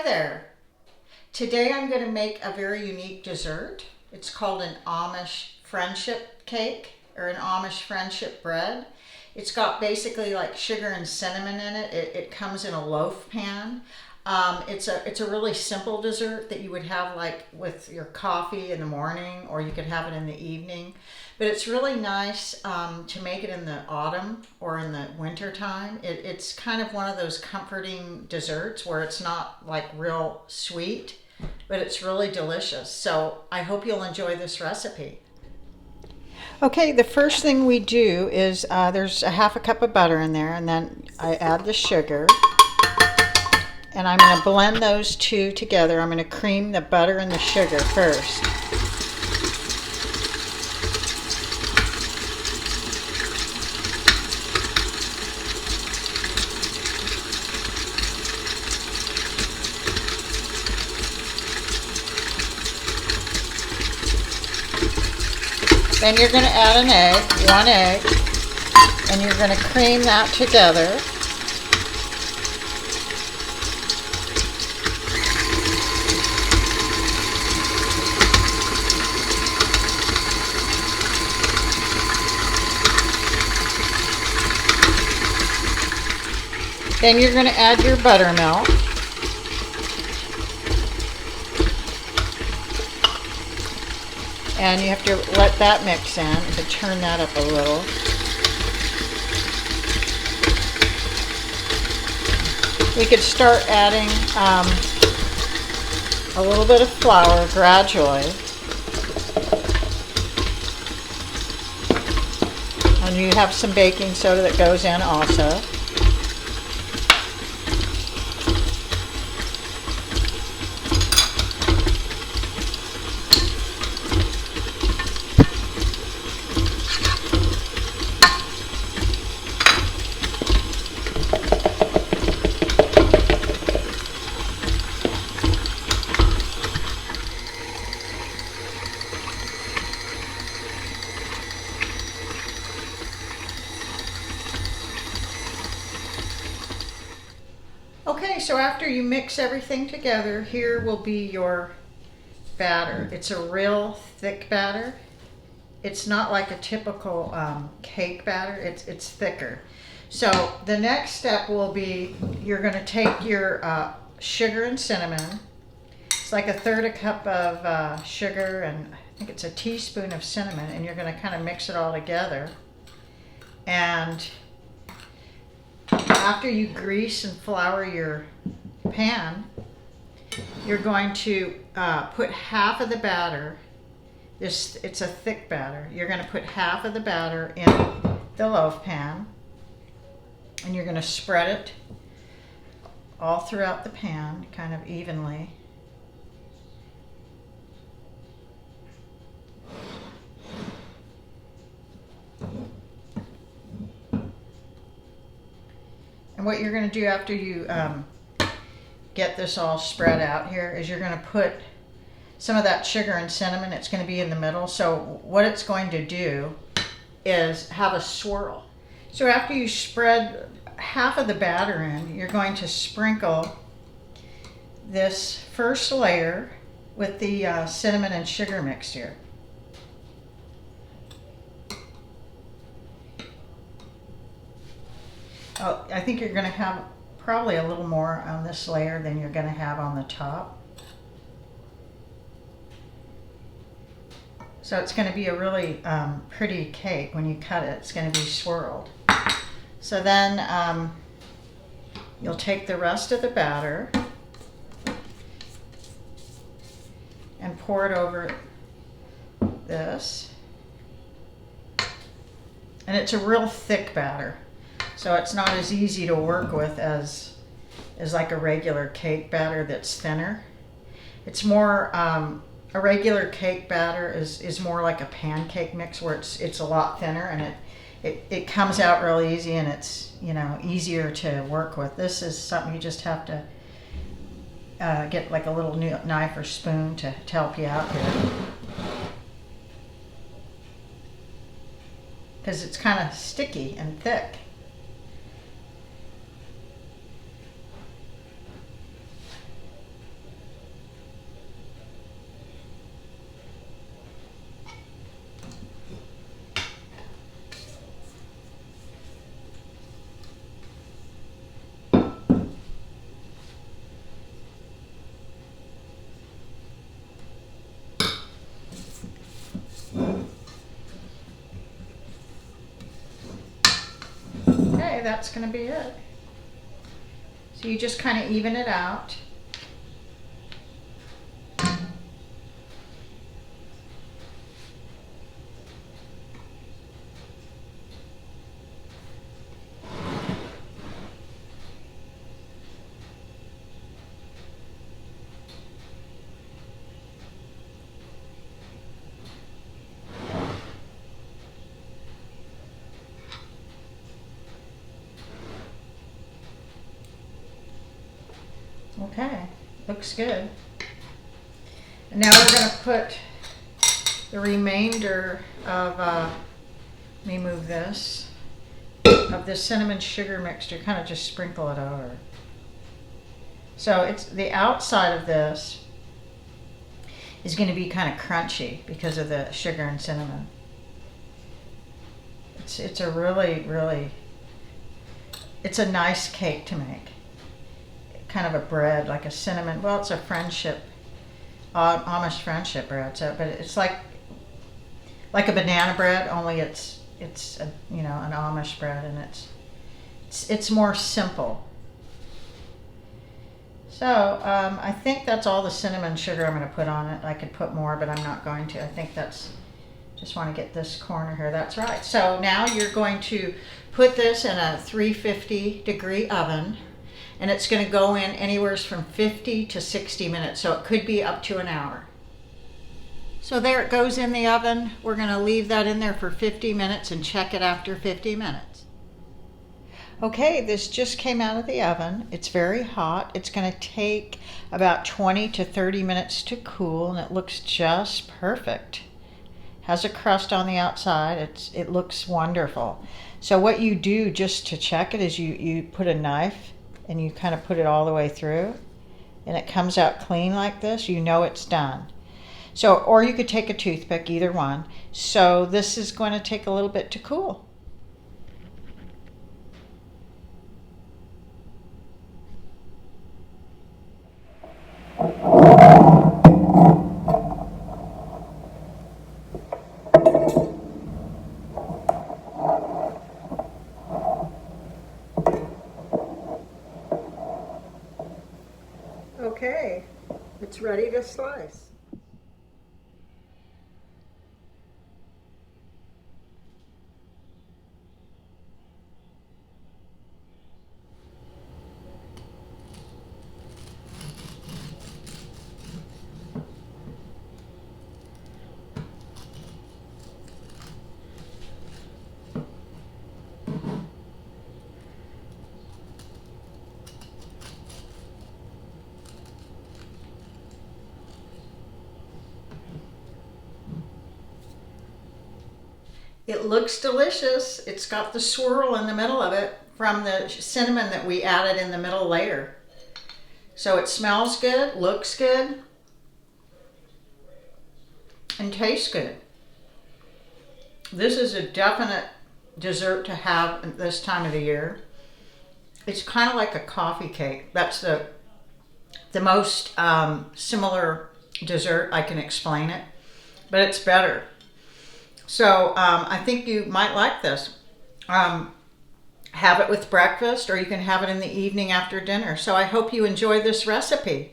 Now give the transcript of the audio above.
Hi there. Today I'm going to make a very unique dessert. It's called an Amish friendship cake or an Amish friendship bread. It's got basically like sugar and cinnamon in it. It comes in a loaf pan. It's a really simple dessert that you would have like with your coffee in the morning, or you could have it in the evening. But it's really nice to make it in the autumn or in the winter time. It's kind of one of those comforting desserts where it's not like real sweet, but it's really delicious. So I hope you'll enjoy this recipe. Okay, the first thing we do is there's a half a cup of butter in there, and then I add the sugar. And I'm going to blend those two together. I'm going to cream the butter and the sugar first. Then you're going to add an egg, one egg, and you're going to cream that together. Then you're going to add your buttermilk. And you have to let that mix in to turn that up a little. We could start adding a little bit of flour gradually. And you have some baking soda that goes in also. Okay, so after you mix everything together, here will be your batter. It's a real thick batter. It's not like a typical cake batter. It's thicker. So the next step will be you're going to take your sugar and cinnamon. It's like a third a cup of sugar, and I think it's a teaspoon of cinnamon, and you're going to kind of mix it all together. And after you grease and flour your pan, you're going to put half of the batter. It's a thick batter. You're going to put half of the batter in the loaf pan, and you're going to spread it all throughout the pan, kind of evenly. And what you're going to do after you get this all spread out here is you're going to put some of that sugar and cinnamon. It's going to be in the middle. So what it's going to do is have a swirl. So after you spread half of the batter in, you're going to sprinkle this first layer with the cinnamon and sugar mixture. Oh, I think you're going to have probably a little more on this layer than you're going to have on the top. So it's going to be a really pretty cake when you cut it. It's going to be swirled. So then you'll take the rest of the batter and pour it over this. And it's a real thick batter. So it's not as easy to work with as like a regular cake batter that's thinner. It's more, a regular cake batter is more like a pancake mix where it's a lot thinner, and it comes out real easy, and it's, you know, easier to work with. This is something you just have to get like a little knife or spoon to help you out here. Because it's kind of sticky and thick. Okay, that's going to be it. So you just kind of even it out. Okay, looks good. And now we're going to put the remainder of, let me move this, of this cinnamon sugar mixture, kind of just sprinkle it over. So it's the outside of this is going to be kind of crunchy because of the sugar and cinnamon. It's a really, it's a nice cake to make. Kind of a bread, like a cinnamon, well, it's a friendship, Amish friendship bread. So, but it's like a banana bread, only it's a, you know, an Amish bread, and it's more simple. So I think that's all the cinnamon sugar I'm going to put on it. I could put more, but I'm not going to. I think that's, just want to get this corner here. That's right. So now you're going to put this in a 350-degree oven. And it's going to go in anywhere from 50 to 60 minutes. So it could be up to an hour. So there it goes in the oven. We're going to leave that in there for 50 minutes and check it after 50 minutes. Okay, this just came out of the oven. It's very hot. It's going to take about 20 to 30 minutes to cool, and it looks just perfect. Has a crust on the outside. It looks wonderful. So what you do just to check it is you put a knife and you kind of put it all the way through, and it comes out clean like this. You know it's done. So, or you could take a toothpick, either one. So this is going to take a little bit to cool. Okay, it's ready to slice. It looks delicious. It's got the swirl in the middle of it from the cinnamon that we added in the middle layer. So it smells good, looks good, and tastes good. This is a definite dessert to have at this time of the year. It's kind of like a coffee cake. That's the most similar dessert I can explain it, but it's better. So I think you might like this. Have it with breakfast, or you can have it in the evening after dinner. So I hope you enjoy this recipe.